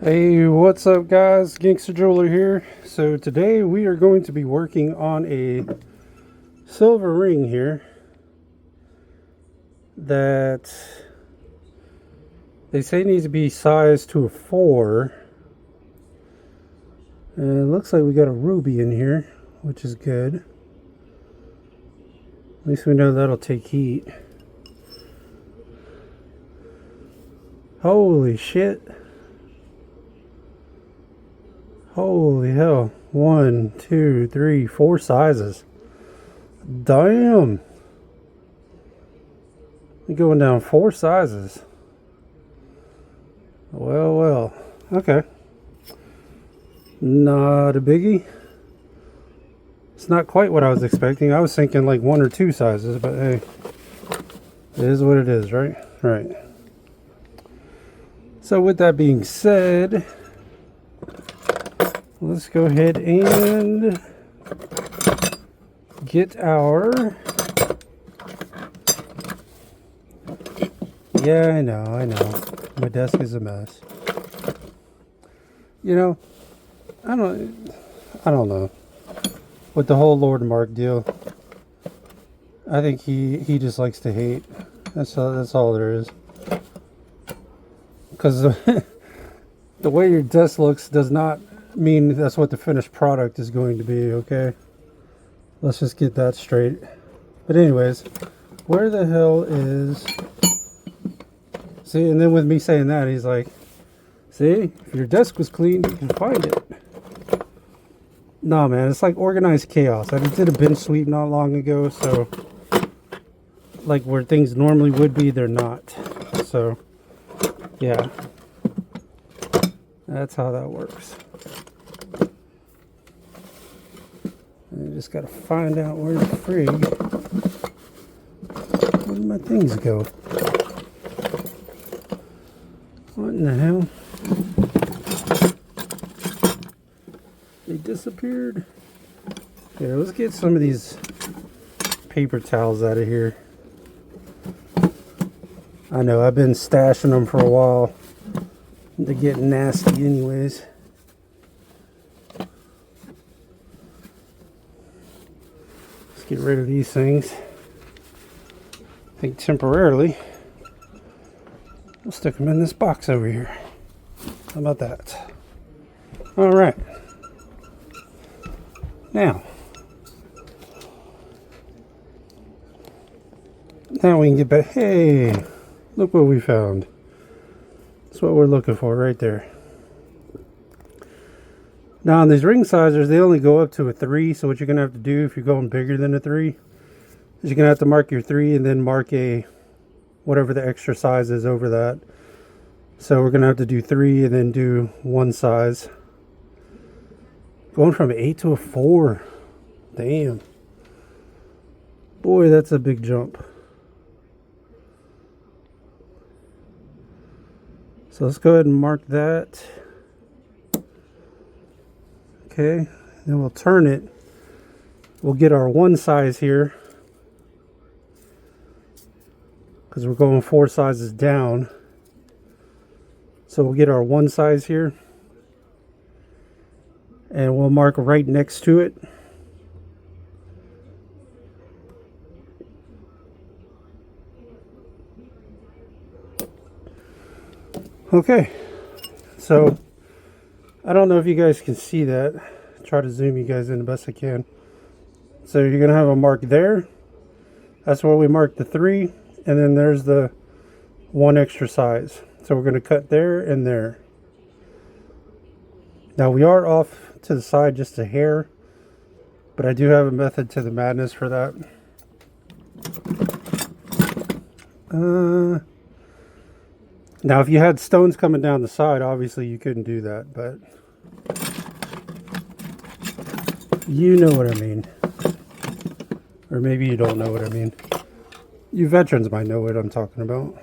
Hey, what's up, guys? Gangster Jeweler here. So today we are going to be working on a silver ring here that they say needs to be sized to a 4. And it looks like we got a ruby in here, which is good. At least we know that'll take heat. Holy shit. Holy hell. 1, 2, 3, 4 sizes. Damn. You're going down 4 sizes. Well. Okay. Not a biggie. It's not quite what I was expecting. I was thinking like 1 or 2 sizes, but hey. It is what it is, right? Right. So with that being said, let's go ahead and get our... Yeah, I know. My desk is a mess. You know, I don't know. With the whole Lord Mark deal, I think he just likes to hate. That's all there is. Because the way your desk looks does not mean that's what the finished product is going to be, okay? Let's just get that straight. But anyways, where the hell is... See, and then with me saying that, he's like, see, if your desk was clean, you can find it. Nah, man, it's like organized chaos. I just did a bench sweep not long ago, so like where things normally would be, they're not. So, yeah. That's how that works. I just gotta find out where the frig... Where did my things go? What in the hell? They disappeared. Here, let's get some of these paper towels out of here. I know, I've been stashing them for a while. They're getting nasty anyways. Let's get rid of these things. I think temporarily. We'll stick them in this box over here. How about that? All right. Now we can get back. Hey, look what we found. That's what we're looking for right there. Now on these ring sizers, they only go up to a 3. So what you're gonna have to do if you're going bigger than a 3 is you're gonna have to mark your 3 and then mark a whatever the extra size is over that. So we're gonna have to do 3 and then do 1 size. Going from 8 to a 4. Damn. Boy, that's a big jump. So let's go ahead and mark that. Okay. Then we'll turn it. We'll get our 1 size here, because we're going 4 sizes down. So we'll get our 1 size here. And we'll mark right next to it. Okay. So, I don't know if you guys can see that. Try to zoom you guys in the best I can. So you're going to have a mark there. That's where we marked the 3. And then there's the 1 extra size. So we're going to cut there and there. Now we are off to the side just a hair, but I do have a method to the madness for that. Now if you had stones coming down the side, obviously you couldn't do that, but you know what I mean. Or maybe you don't know what I mean. You veterans might know what I'm talking about.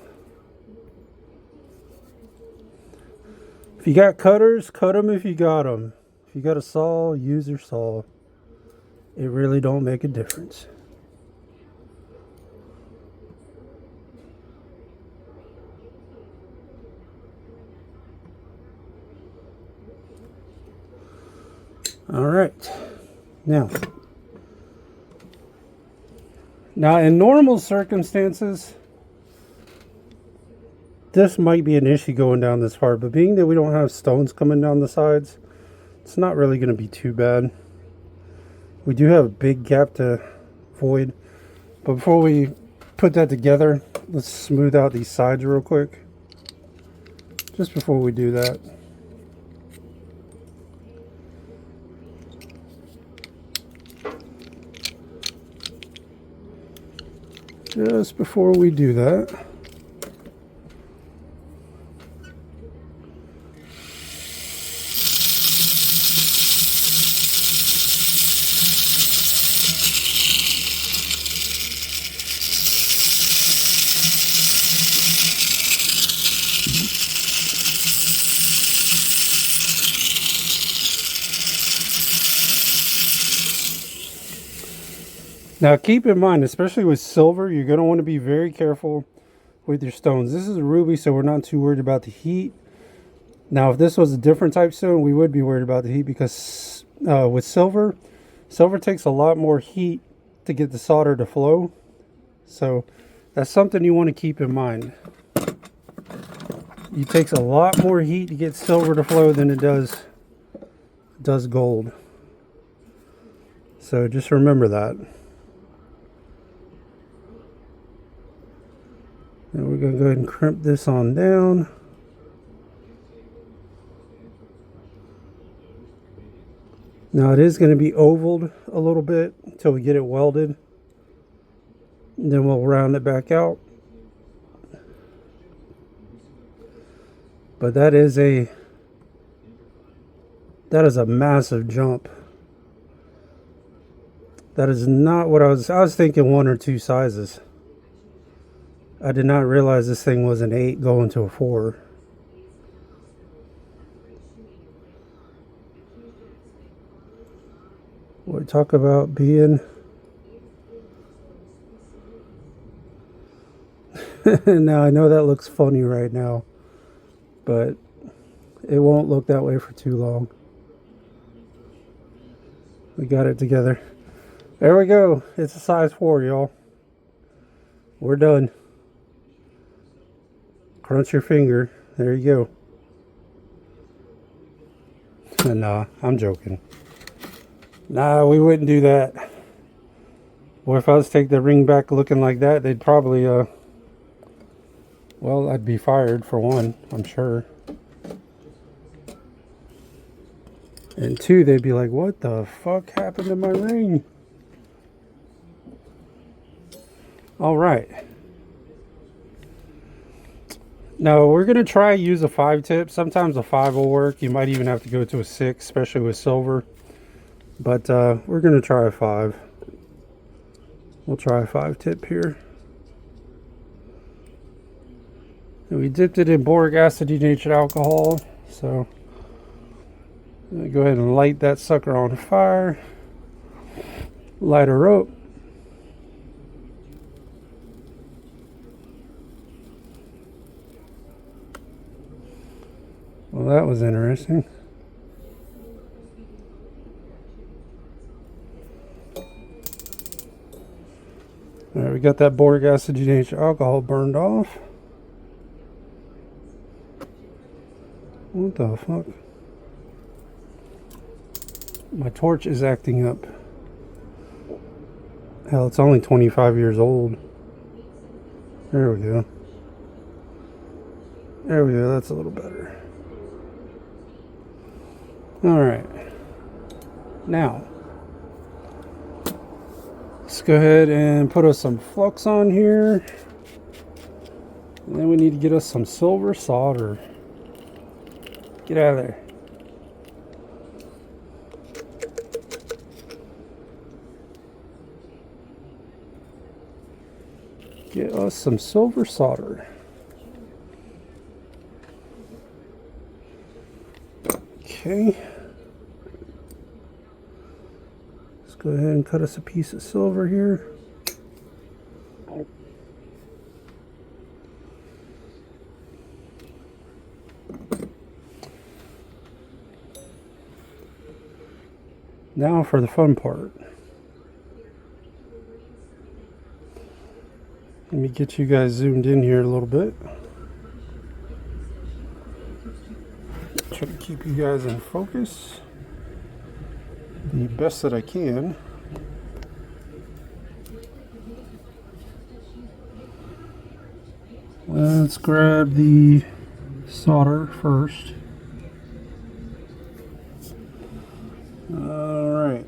If you got cutters, cut them if you got them. If you got a saw, use your saw. It really don't make a difference. All right. Now in normal circumstances, this might be an issue going down this hard, but being that we don't have stones coming down the sides, it's not really going to be too bad. We do have a big gap to void, but before we put that together, let's smooth out these sides real quick. Just before we do that. Just before we do that. Now keep in mind, especially with silver, you're going to want to be very careful with your stones. This is a ruby, so we're not too worried about the heat. Now if this was a different type stone, we would be worried about the heat, because with silver takes a lot more heat to get the solder to flow. So that's something you want to keep in mind. It takes a lot more heat to get silver to flow than it does gold. So just remember that. And we're going to go ahead and crimp this on down. Now it is going to be ovaled a little bit until we get it welded. And then we'll round it back out. But that is a massive jump. That is not what I was thinking, 1 or 2 sizes. I did not realize this thing was an 8 going to a 4. We talk about being now I know that looks funny right now, but it won't look that way for too long. We got it together. There we go. It's a size 4, y'all. We're done. Crunch your finger. There you go. Nah, I'm joking. Nah, we wouldn't do that. Or if I was to take the ring back looking like that, they'd probably, well, I'd be fired for one, I'm sure. And 2, they'd be like, what the fuck happened to my ring? All right. Now we're going to try use a 5 tip. Sometimes a 5 will work. You might even have to go to a 6, especially with silver. But we're going to try a 5. We'll try a 5 tip here. And we dipped it in boric acid denatured alcohol. So go ahead and light that sucker on fire. Light her up. Well, that was interesting. All right, we got that boric acid denatured alcohol burned off. What the fuck? My torch is acting up. Hell, it's only 25 years old. There we go. There we go, that's a little better. Alright. Now, let's go ahead and put us some flux on here. And then we need to get us some silver solder. Get out of there. Get us some silver solder. Okay. Let's go ahead and cut us a piece of silver here. Now for the fun part. Let me get you guys zoomed in here a little bit. Try to keep you guys in focus the best that I can. Let's grab the solder first. All right.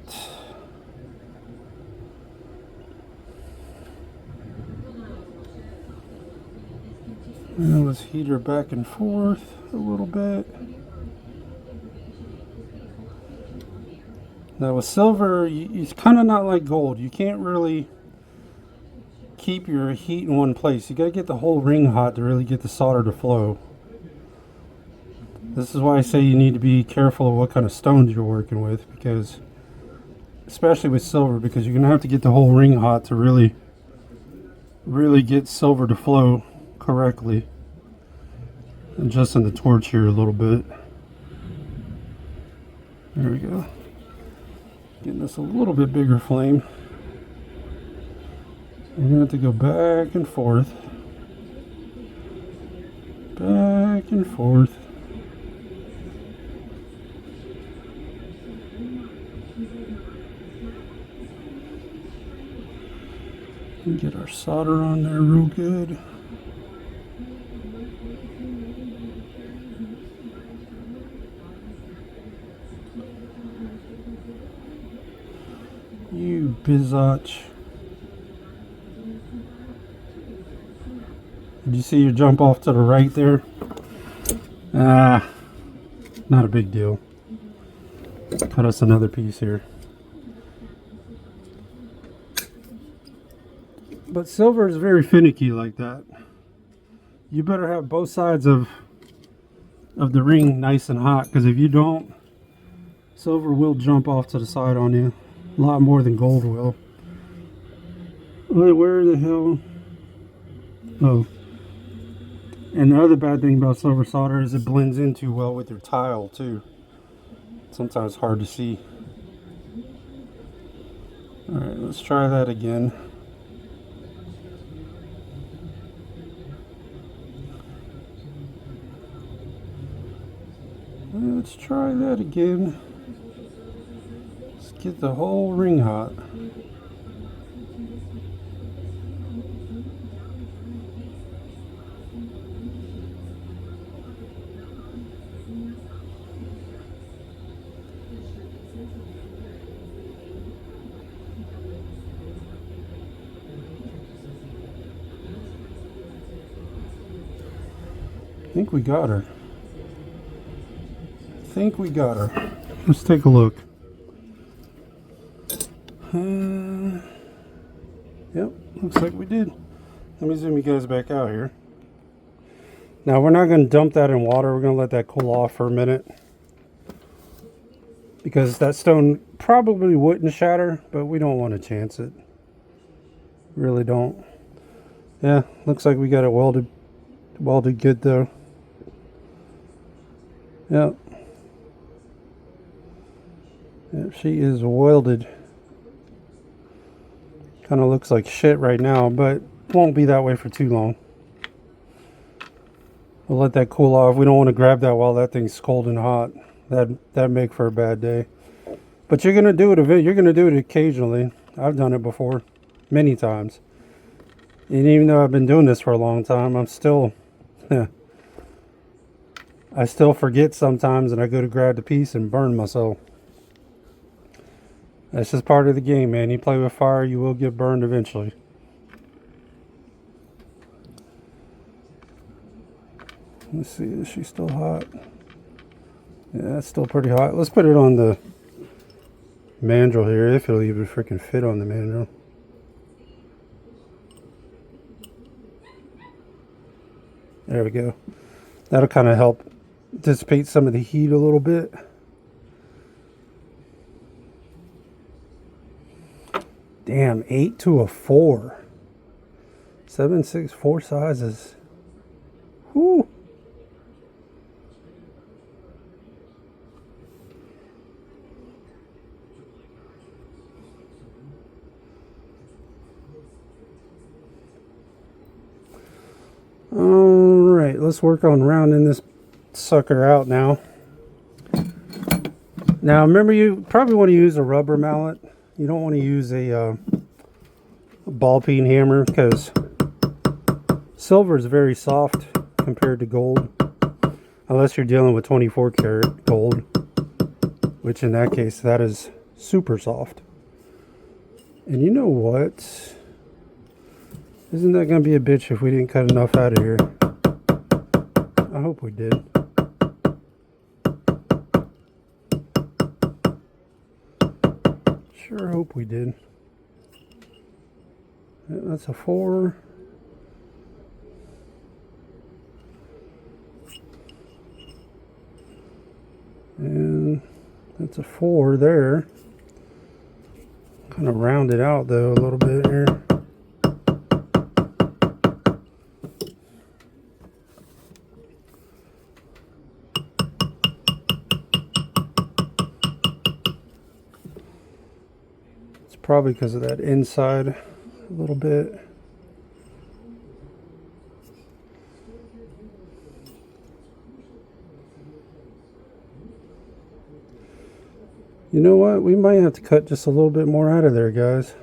Now let's heat her back and forth a little bit. Now with silver, it's kind of not like gold. You can't really keep your heat in one place. You gotta get the whole ring hot to really get the solder to flow. This is why I say you need to be careful of what kind of stones you're working with, because especially with silver, because you're gonna have to get the whole ring hot to really get silver to flow correctly. Adjusting the torch here a little bit. There we go. Getting this a little bit bigger flame. We're gonna have to go back and forth. Back and forth. And get our solder on there real good. You biatch. Did you see you jump off to the right there? Not a big deal. Cut us another piece here. But silver is very finicky like that. You better have both sides of the ring nice and hot, because if you don't, silver will jump off to the side on you a lot more than gold will. Where the hell? Oh. And the other bad thing about silver solder is it blends in too well with your tile too. Sometimes hard to see. Alright, let's try that again. Let's try that again. Let's get the whole ring hot. I think we got her. Let's take a look. Yep, looks like we did. Let me zoom you guys back out here. Now we're not going to dump that in water. We're going to let that cool off for a minute, because that stone probably wouldn't shatter, but we don't want to chance it. Really don't. Yeah, looks like we got it welded good though. Yep. Yep, she is welded. Kind of looks like shit right now, but won't be that way for too long. We'll let that cool off. We don't want to grab that while that thing's cold and hot. That'd make for a bad day. But you're gonna do it. You're gonna do it occasionally. I've done it before, many times. And even though I've been doing this for a long time, I'm still, I still forget sometimes, and I go to grab the piece and burn myself. That's just part of the game, man. You play with fire, you will get burned eventually. Let's see, is she still hot? Yeah, it's still pretty hot. Let's put it on the mandrel here, if it'll even freaking fit on the mandrel. There we go. That'll kind of help dissipate some of the heat a little bit. Damn, 8 to a 4. 7, 6, 4 sizes. Whoo. Alright, let's work on rounding this sucker out now. Now remember, you probably want to use a rubber mallet. You don't want to use a ball peen hammer, because silver is very soft compared to gold, unless you're dealing with 24 karat gold, which in that case that is super soft. And you know what? Isn't that going to be a bitch if we didn't cut enough out of here? I hope we did. Sure hope we did. Yeah, that's a 4. And that's a 4 there. Kind of round it out though a little bit here. It's probably because of that inside a little bit. You know what? We might have to cut just a little bit more out of there, guys.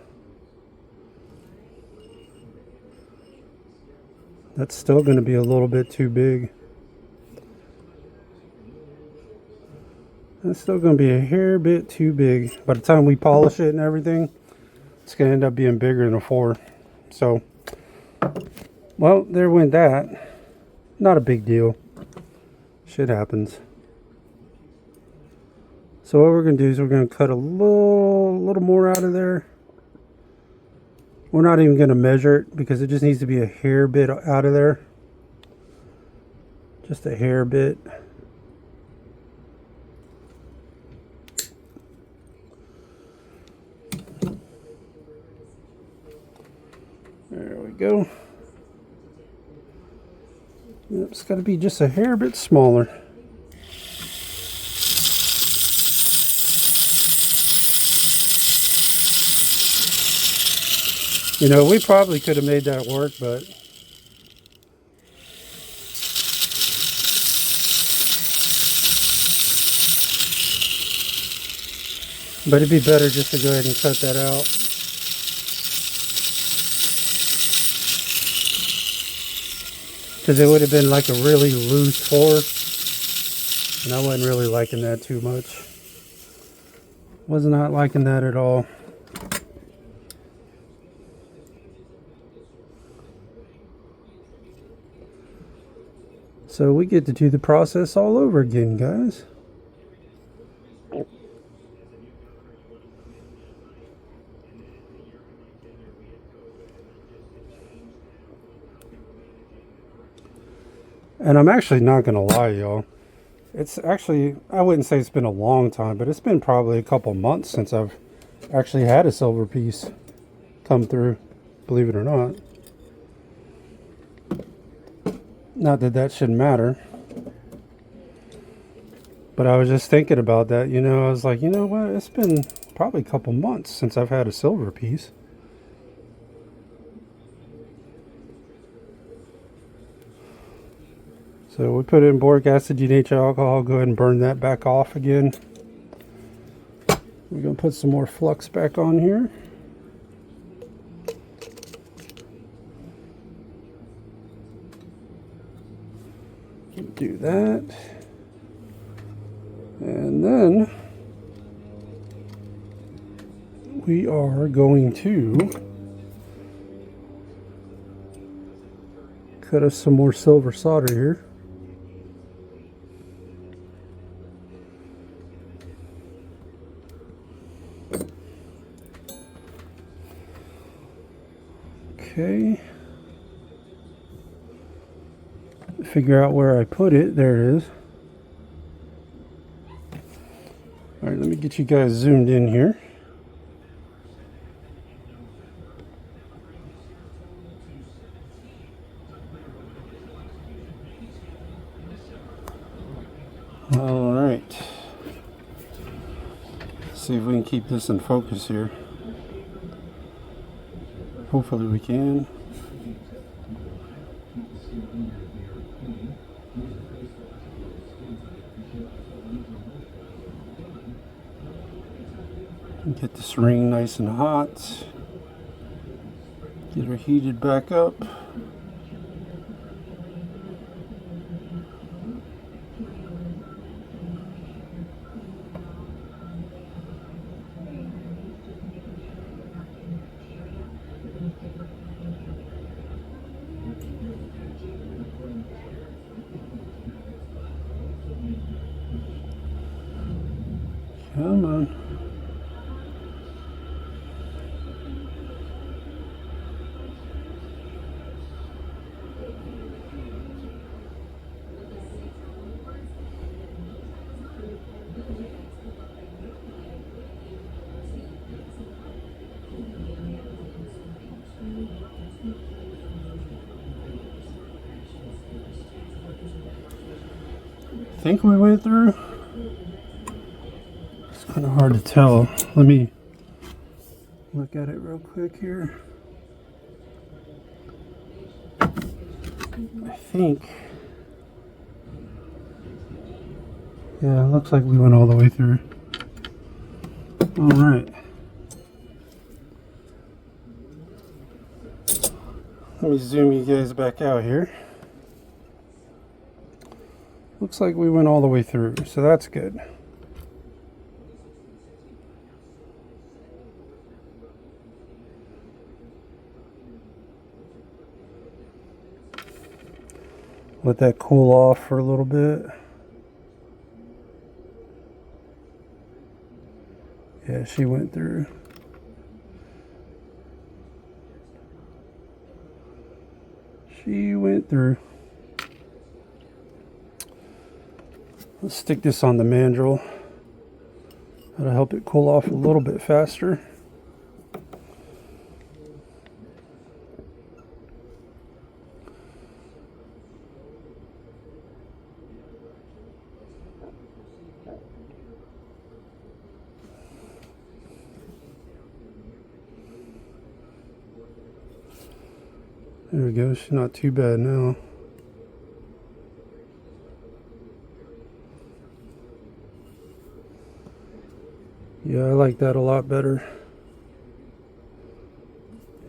That's still going to be a little bit too big. That's still going to be a hair bit too big. By the time we polish it and everything, it's going to end up being bigger than a 4. So, well, there went that. Not a big deal. Shit happens. So what we're going to do is we're going to cut a little more out of there. We're not even going to measure it because it just needs to be a hair bit out of there. Just a hair bit. There we go. Yep, it's got to be just a hair bit smaller. You know, we probably could have made that work, but it'd be better just to go ahead and cut that out. Because it would have been like a really loose 4, and I wasn't really liking that too much. Was not liking that at all. So we get to do the process all over again, guys. And I'm actually not going to lie, y'all. It's actually, I wouldn't say it's been a long time, but it's been probably a couple months since I've actually had a silver piece come through, believe it or not. Not that that shouldn't matter. But I was just thinking about that, you know, I was like, you know what, it's been probably a couple months since I've had a silver piece. So we put in boric acid, denatured alcohol, go ahead and burn that back off again. We're going to put some more flux back on here. Do that. And then we are going to cut us some more silver solder here. Okay. Figure out where I put it. There it is. All right, let me get you guys zoomed in here. All right. See if we can keep this in focus here. Hopefully we can. Get this ring nice and hot. Get her heated back up. Come on. I think we went through. It's kind of hard to tell. Let me look at it real quick here. I think. Yeah, it looks like we went all the way through. All right. Let me zoom you guys back out here. Looks like we went all the way through, so that's good. Let that cool off for a little bit. Yeah, she went through. She went through. Let's stick this on the mandrel. That'll help it cool off a little bit faster. There we go, she's not too bad now. Yeah, I like that a lot better.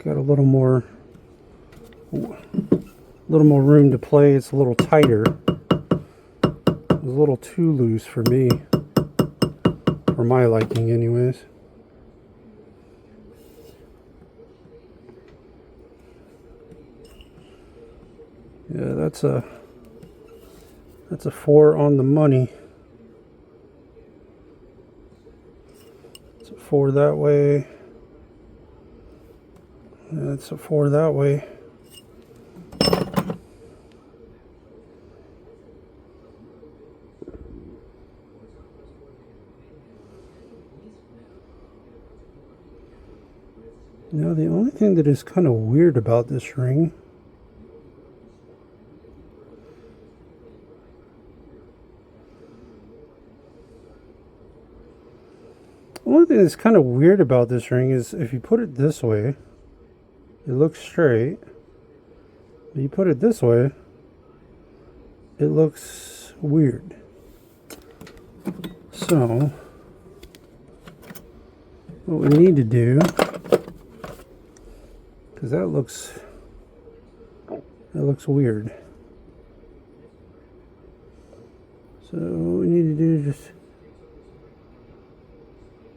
Got a little more room to play. It's a little tighter. It was a little too loose for me, for my liking anyways. Yeah, that's a 4 on the money. It's a 4 that way. That's a 4 that way. Now the only thing that is kind of weird about this ring is if you put it this way, it looks straight. But you put it this way, it looks weird. So what we need to do, because that looks weird. So what we need to do is just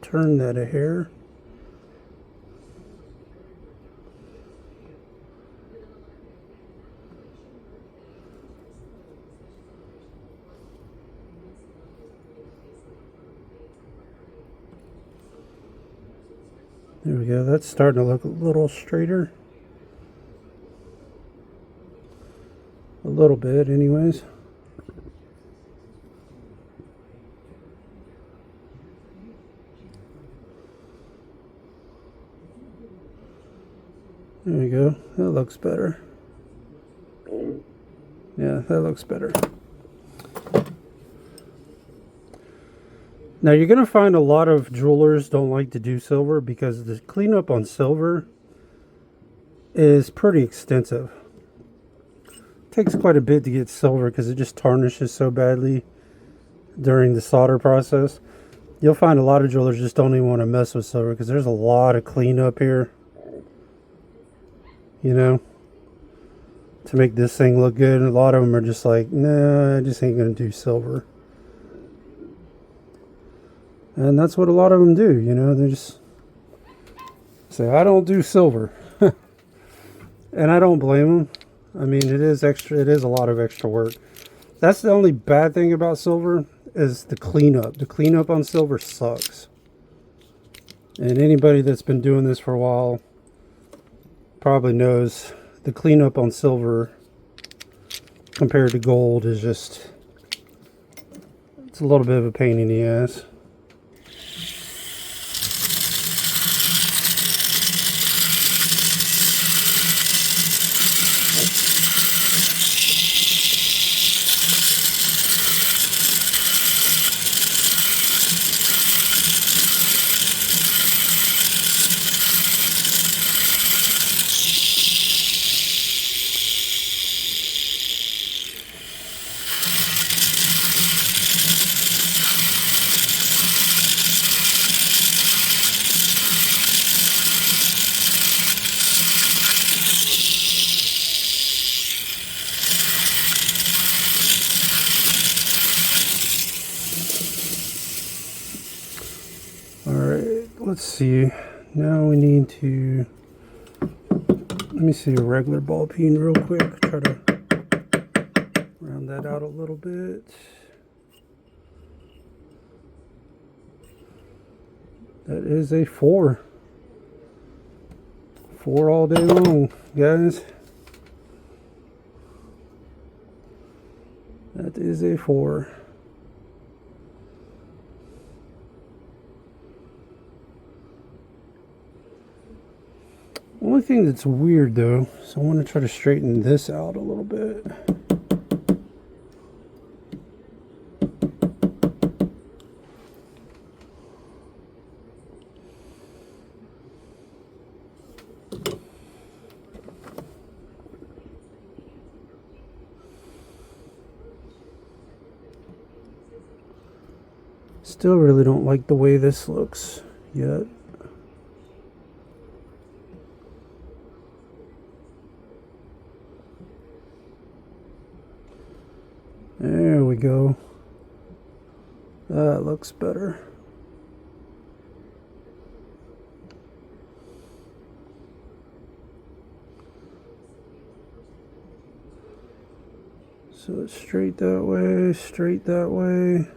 turn that a hair. There we go. That's starting to look a little straighter. A little bit anyways. There we go. That looks better. Yeah, that looks better. Now you're going to find a lot of jewelers don't like to do silver because the cleanup on silver is pretty extensive. It takes quite a bit to get silver because it just tarnishes so badly during the solder process. You'll find a lot of jewelers just don't even want to mess with silver because there's a lot of cleanup here. You know, to make this thing look good. A lot of them are just like, nah, I just ain't gonna do silver. And that's what a lot of them do, you know, they just say, I don't do silver. And I don't blame them. I mean, it is a lot of extra work. That's the only bad thing about silver is the cleanup. The cleanup on silver sucks. And anybody that's been doing this for a while probably knows the cleanup on silver compared to gold is just, it's a little bit of a pain in the ass. Alright, let's see. Now we need to, let me see a regular ball peen real quick. Try to round that out a little bit. That is a 4. 4 all day long, guys. That is a 4. Only thing that's weird though, so I want to try to straighten this out a little bit. Still really don't like the way this looks yet. There we go. That looks better. So it's straight that way, straight that way.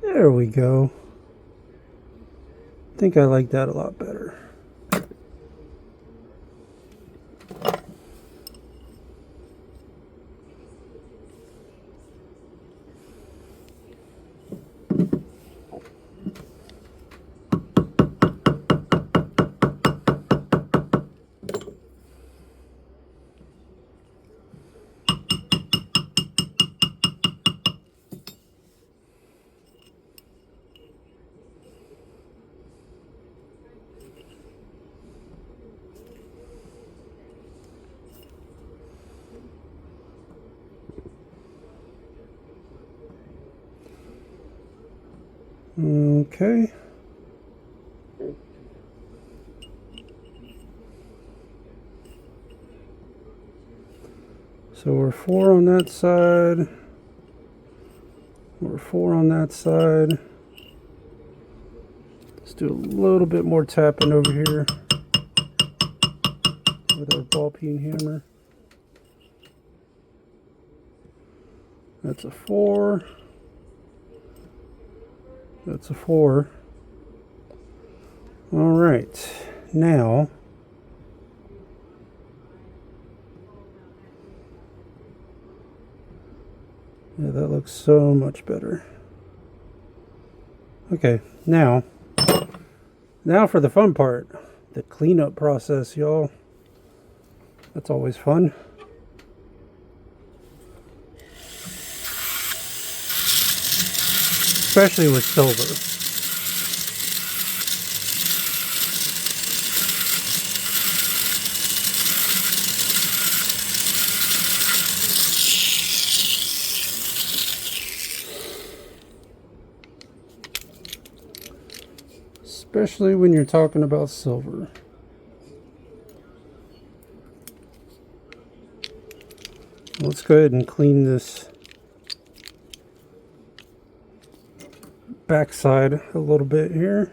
There we go. I think I like that a lot better. Okay. So we're 4 on that side. We're 4 on that side. Let's do a little bit more tapping over here with our ball peen hammer. That's a 4. That's a 4. All right, now yeah, that looks so much better. Okay, now for the fun part, the cleanup process, y'all. That's always fun. Especially with silver. Especially when you're talking about silver. Let's go ahead and clean this backside a little bit here.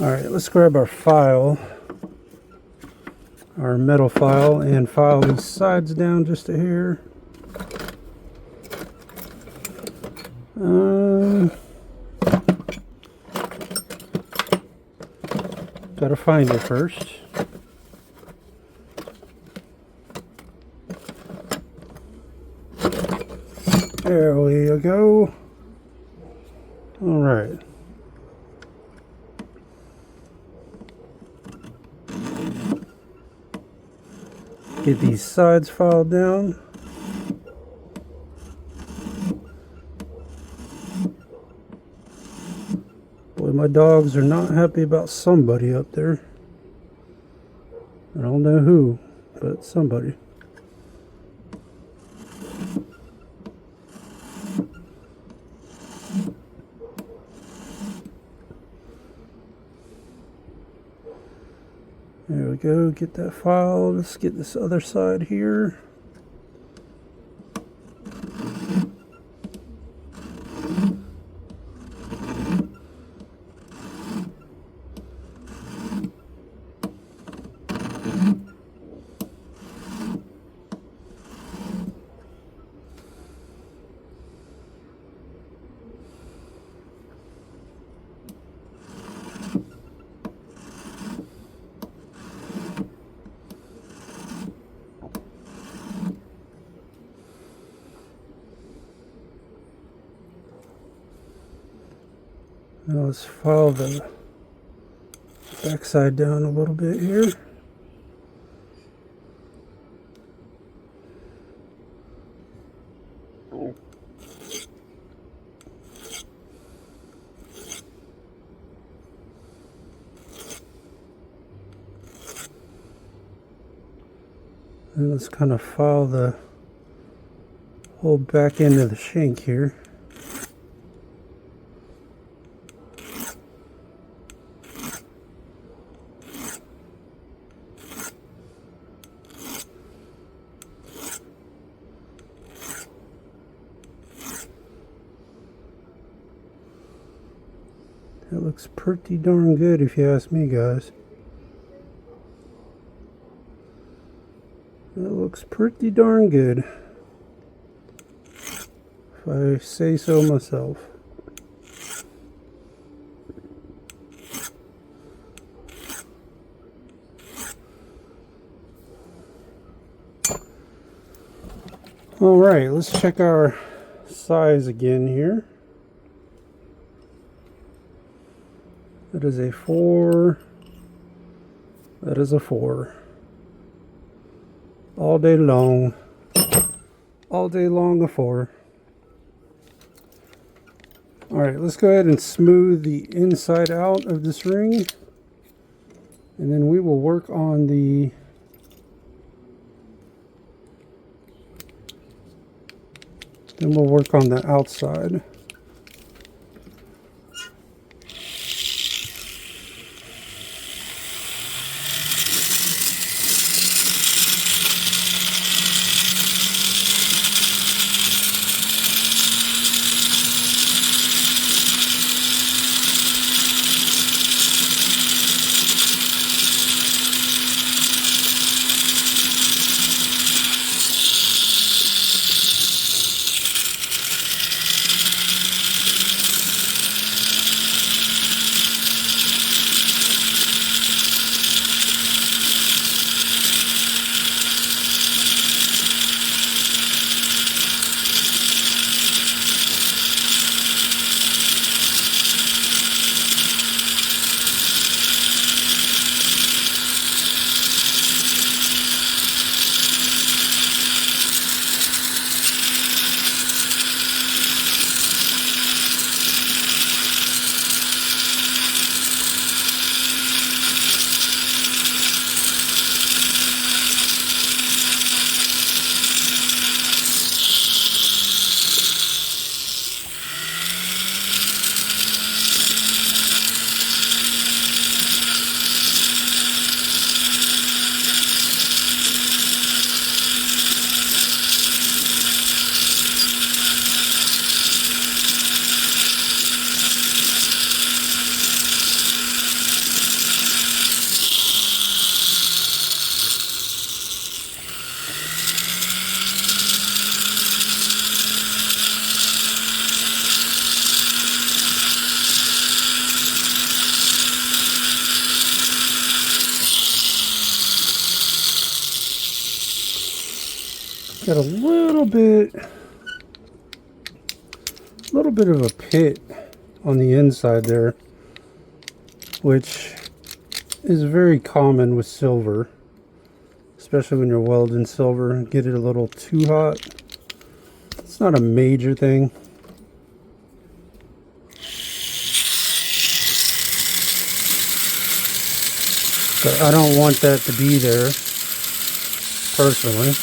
Alright, let's grab our file, our metal file, and file these sides down just a hair. Gotta find it first. There we go. Alright. Get these sides filed down. Boy, my dogs are not happy about somebody up there. I don't know who, but somebody. There we go, get that file. Let's get this other side here. Now let's file the backside down a little bit here. And let's kind of file the whole back end of the shank here. That looks pretty darn good if you ask me, guys. That looks pretty darn good, if I say so myself. Alright, let's check our size again here. That is a 4. That is a 4. All day long. All day long a 4. Alright, let's go ahead and smooth the inside out of this ring. And then we will work on the outside. Got a little bit of a pit on the inside there, which is very common with silver, especially when you're welding silver. Get it a little too hot. It's not a major thing. But I don't want that to be there, personally.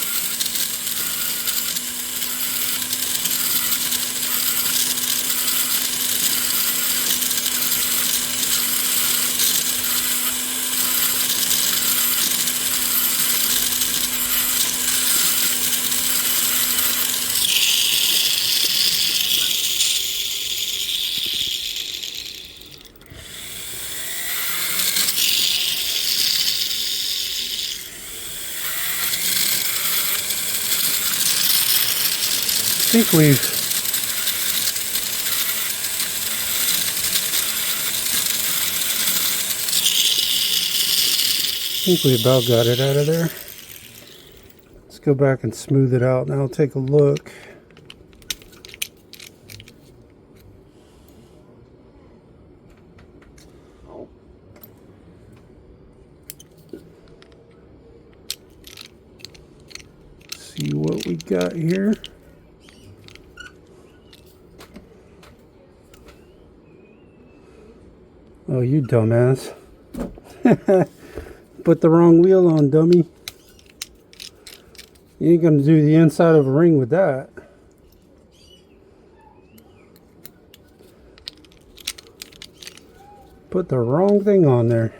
I think we about got it out of there. Let's go back and smooth it out. Now I'll take a look. See what we got here. Oh, you dumbass. Put the wrong wheel on, dummy. You ain't gonna do the inside of a ring with that. Put the wrong thing on there.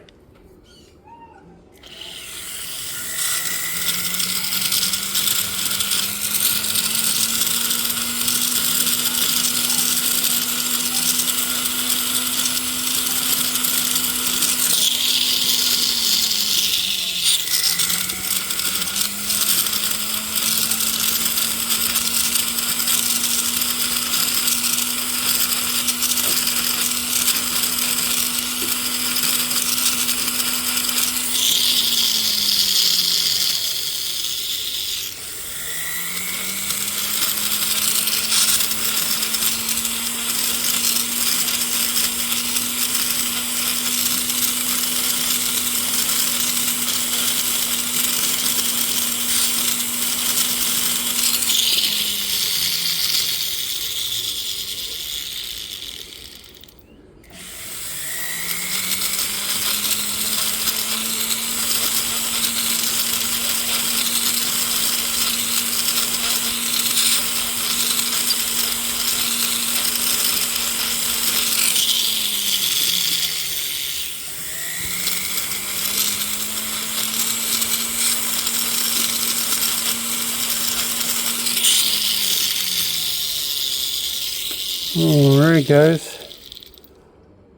Alright guys,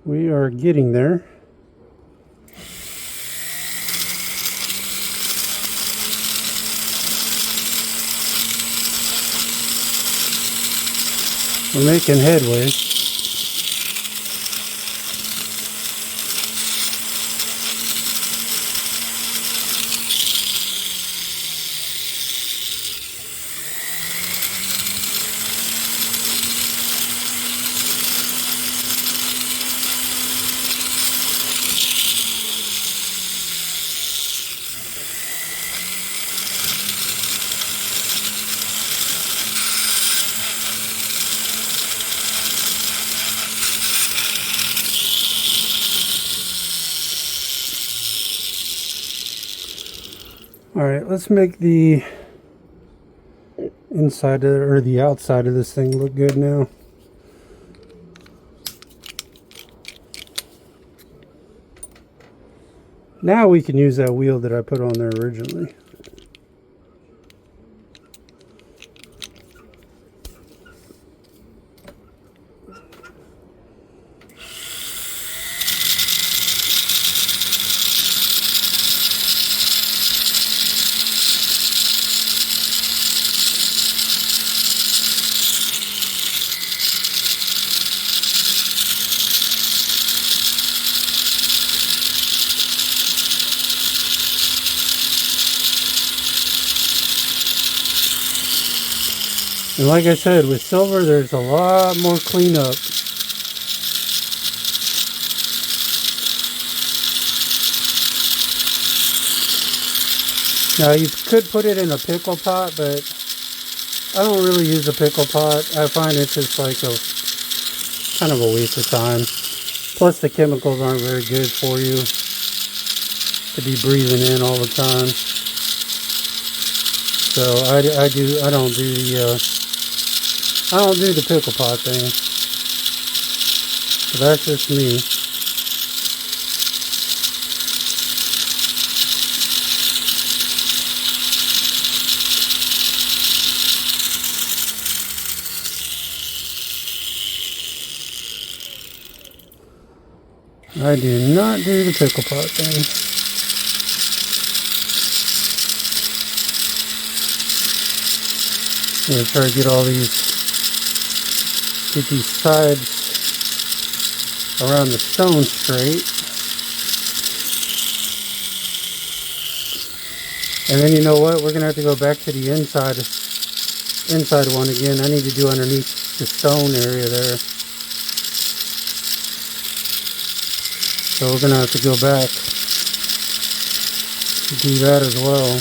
we are getting there. We're making headway. Alright, let's make the inside of, or the outside of this thing look good now. Now we can use that wheel that I put on there originally. And like I said, with silver, there's a lot more cleanup. Now you could put it in a pickle pot, but I don't really use a pickle pot. I find it's just like a kind of a waste of time. Plus the chemicals aren't very good for you to be breathing in all the time. So I don't do the pickle pot thing. But that's just me. I do not do the pickle pot thing. I'm gonna try to get these sides around the stone straight. And then you know what? We're gonna have to go back to the inside one again. I need to do underneath the stone area there. So we're gonna have to go back and do that as well.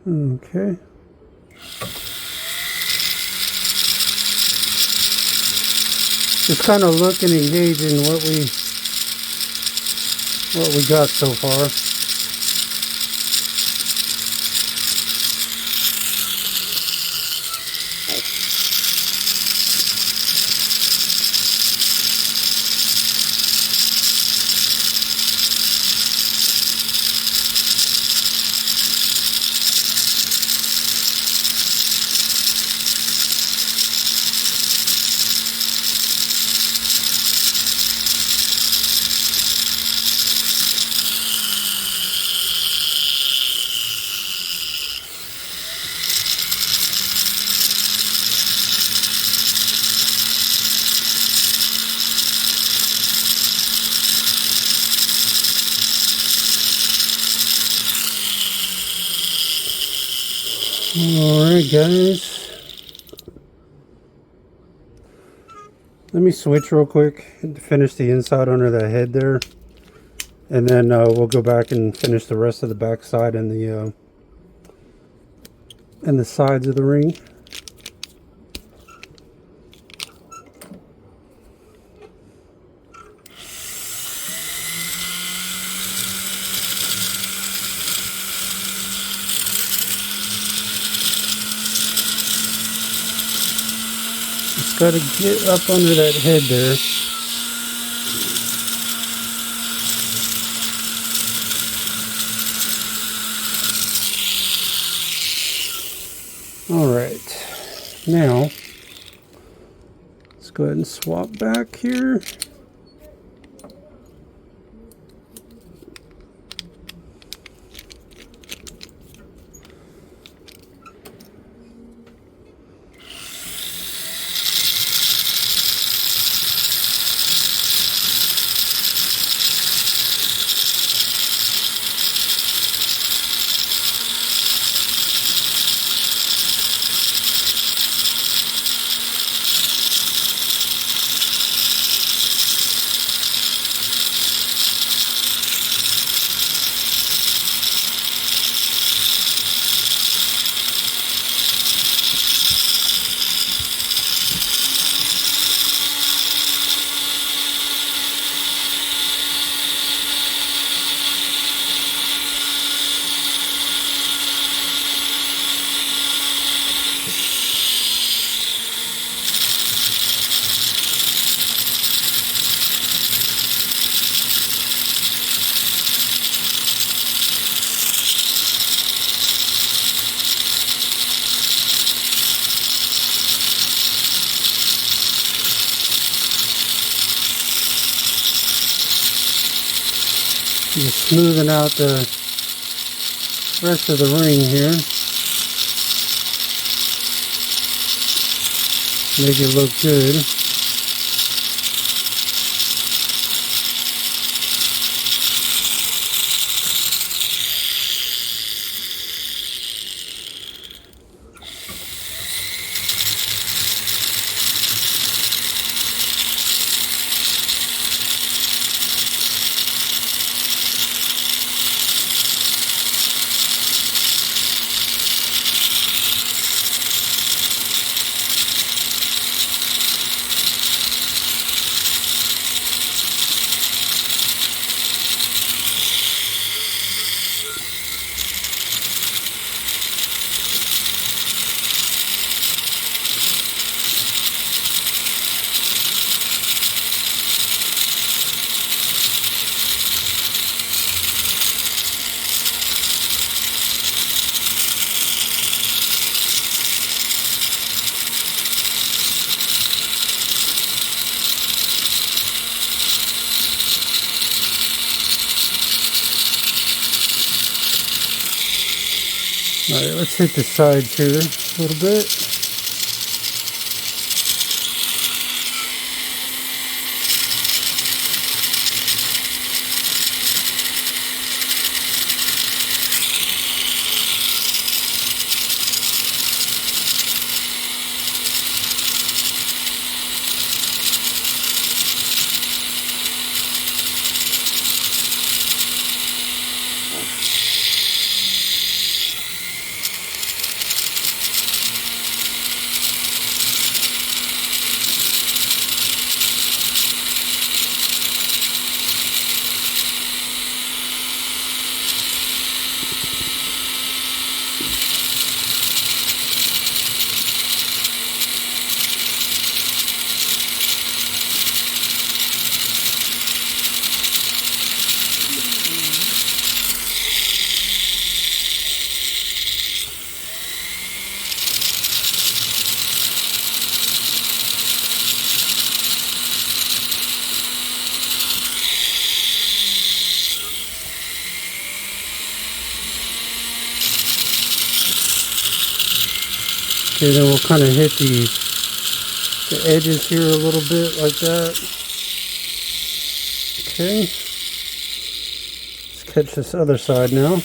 Okay. Just kind of looking and gauging what we got so far. Alright guys, let me switch real quick and finish the inside under that head there, and then we'll go back and finish the rest of the back side and the sides of the ring. Got to get up under that head there. All right, now let's go ahead and swap back here. Just smoothing out the rest of the ring here. Make it look good. Alright, let's hit the sides here a little bit. Okay, then we'll kind of hit the edges here a little bit like that. Okay. Let's catch this other side now.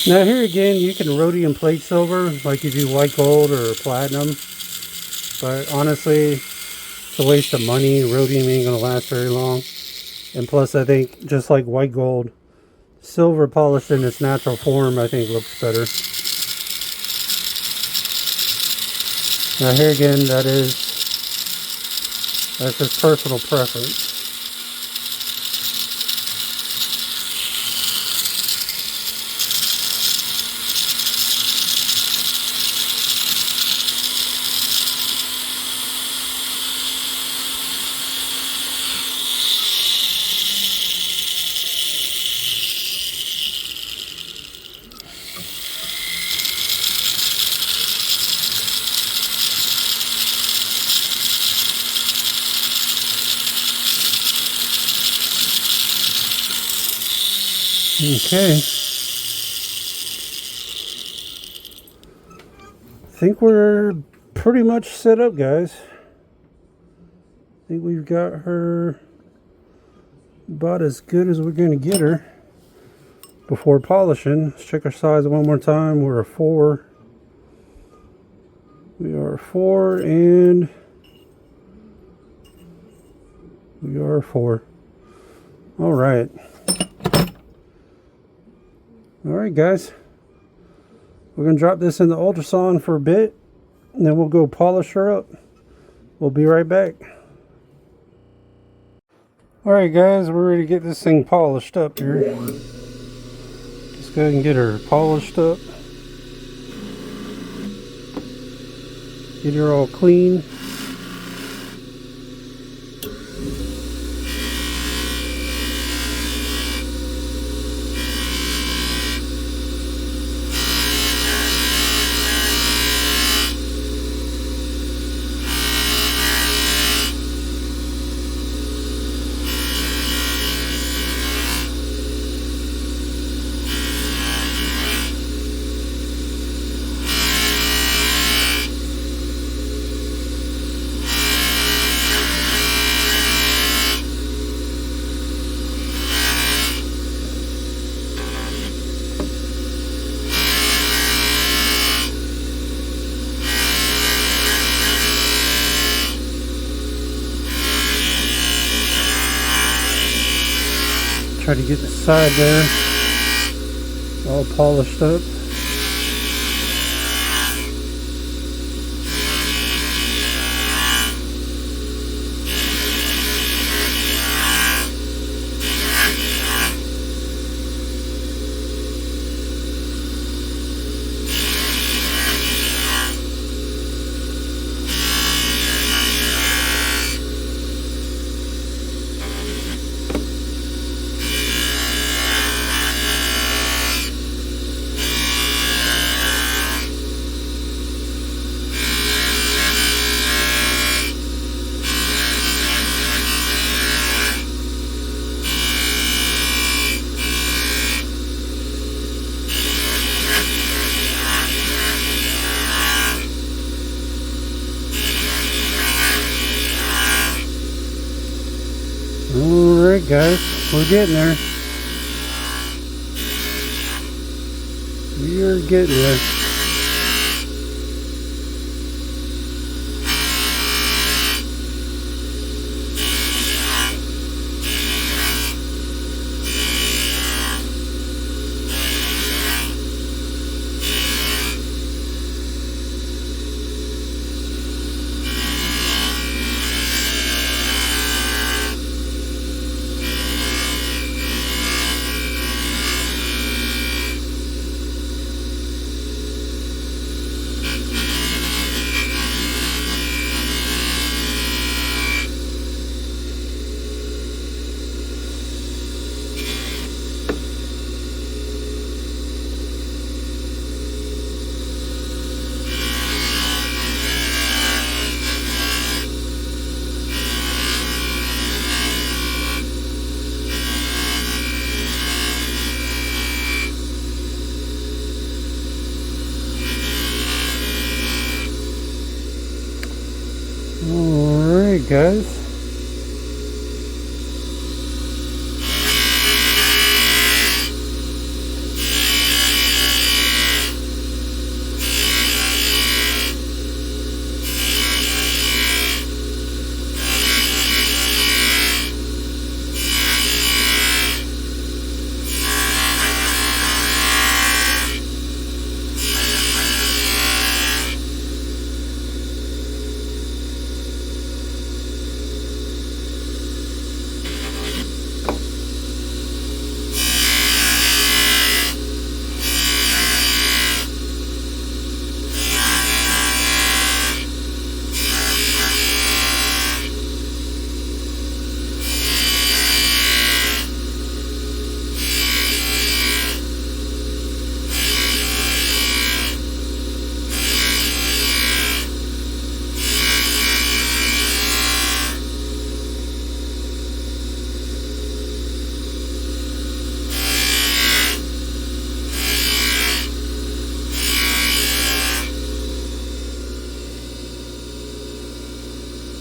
Now here again, you can rhodium plate silver like you do white gold or platinum, but honestly, it's a waste of money. Rhodium ain't gonna last very long, and plus I think just like white gold, silver polished in its natural form I think looks better. Now here again, that's just personal preference. Okay. I think we're pretty much set up, guys. I think we've got her about as good as we're going to get her before polishing. Let's check our size one more time. We're a 4. We are a 4 and we are a 4. All right. All right, guys. We're going to drop this in the ultrasound for a bit, and then we'll go polish her up. We'll be right back. All right, guys. We're ready to get this thing polished up here. Let's go ahead and get her polished up. Get her all clean. Try to get the side there all polished up. Alright guys, we're getting there. We're getting there. Alright guys.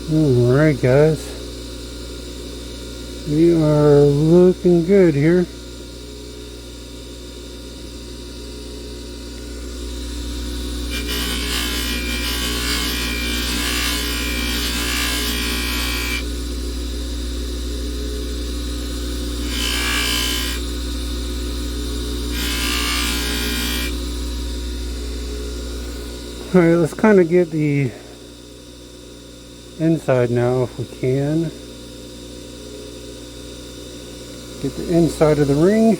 Alright guys, we are looking good here. Alright, let's kind of get the inside now if we can. Get the inside of the ring.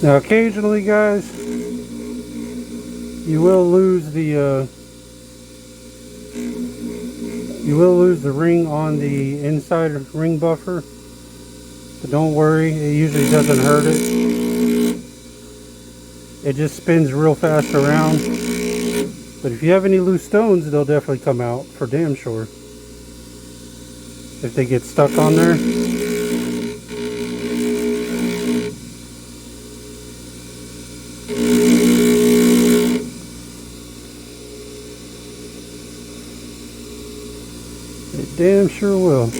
Now occasionally guys, you will lose the ring on the inside ring buffer, but don't worry, it usually doesn't hurt it. It just spins real fast around. But if you have any loose stones, they'll definitely come out for damn sure. If they get stuck on there. They damn sure will.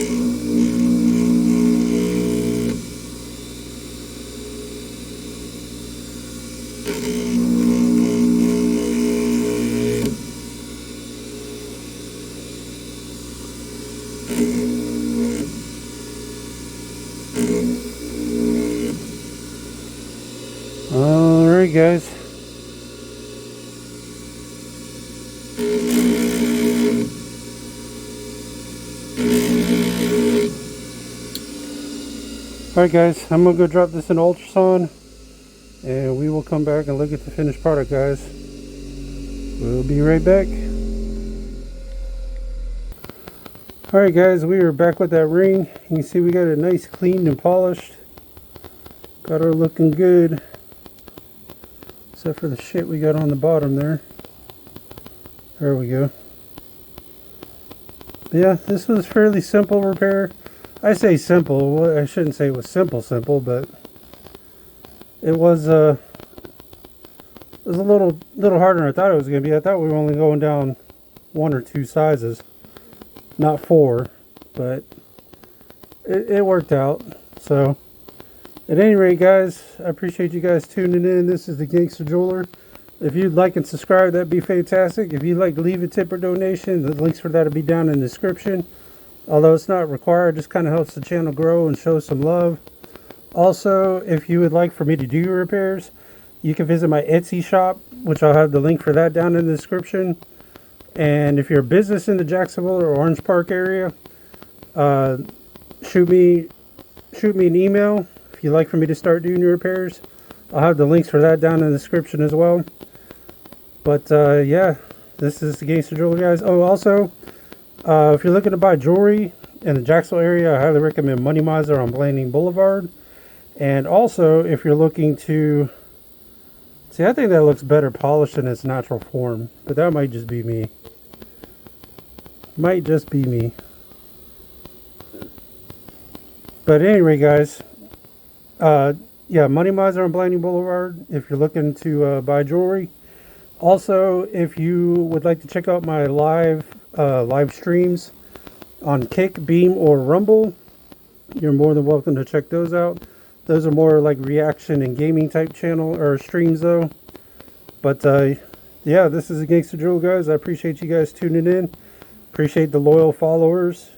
Alright guys. Alright guys, I'm going to go drop this in ultrasound and we will come back and look at the finished product guys. We'll be right back. Alright guys, we are back with that ring. You can see we got it nice cleaned and polished. Got her looking good. Except for the shit we got on the bottom there. There we go. But yeah, this was fairly simple repair. I say simple, well, I shouldn't say it was simple, but it was a little harder than I thought it was going to be. I thought we were only going down 1 or 2 sizes, not 4, but it worked out. So at any rate guys, I appreciate you guys tuning in. This is the Gangster Jeweler. If you'd like and subscribe, that'd be fantastic. If you'd like to leave a tip or donation, the links for that will be down in the description. Although it's not required, it just kind of helps the channel grow and show some love. Also, if you would like for me to do your repairs, you can visit my Etsy shop, which I'll have the link for that down in the description. And if you're a business in the Jacksonville or Orange Park area, shoot me an email if you'd like for me to start doing your repairs. I'll have the links for that down in the description as well. But yeah, this is the Gangster Jeweler guys. Oh, also, if you're looking to buy jewelry in the Jacksonville area, I highly recommend Money Miser on Blanding Boulevard. And also, if you're looking to... See, I think that looks better polished in its natural form. But that might just be me. Might just be me. But anyway, guys. Yeah, Money Miser on Blanding Boulevard if you're looking to buy jewelry. Also, if you would like to check out my live streams on Kick, Beam, or Rumble, you're more than welcome to check those out. Those are more like reaction and gaming type channel or streams though. But yeah, this is the Gangster Jeweler guys. I appreciate you guys tuning in. Appreciate the loyal followers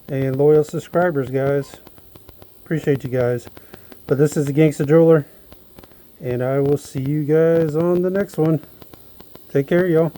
and loyal subscribers guys. Appreciate you guys. But this is the Gangster Jeweler, and I will see you guys on the next one. Take care, y'all.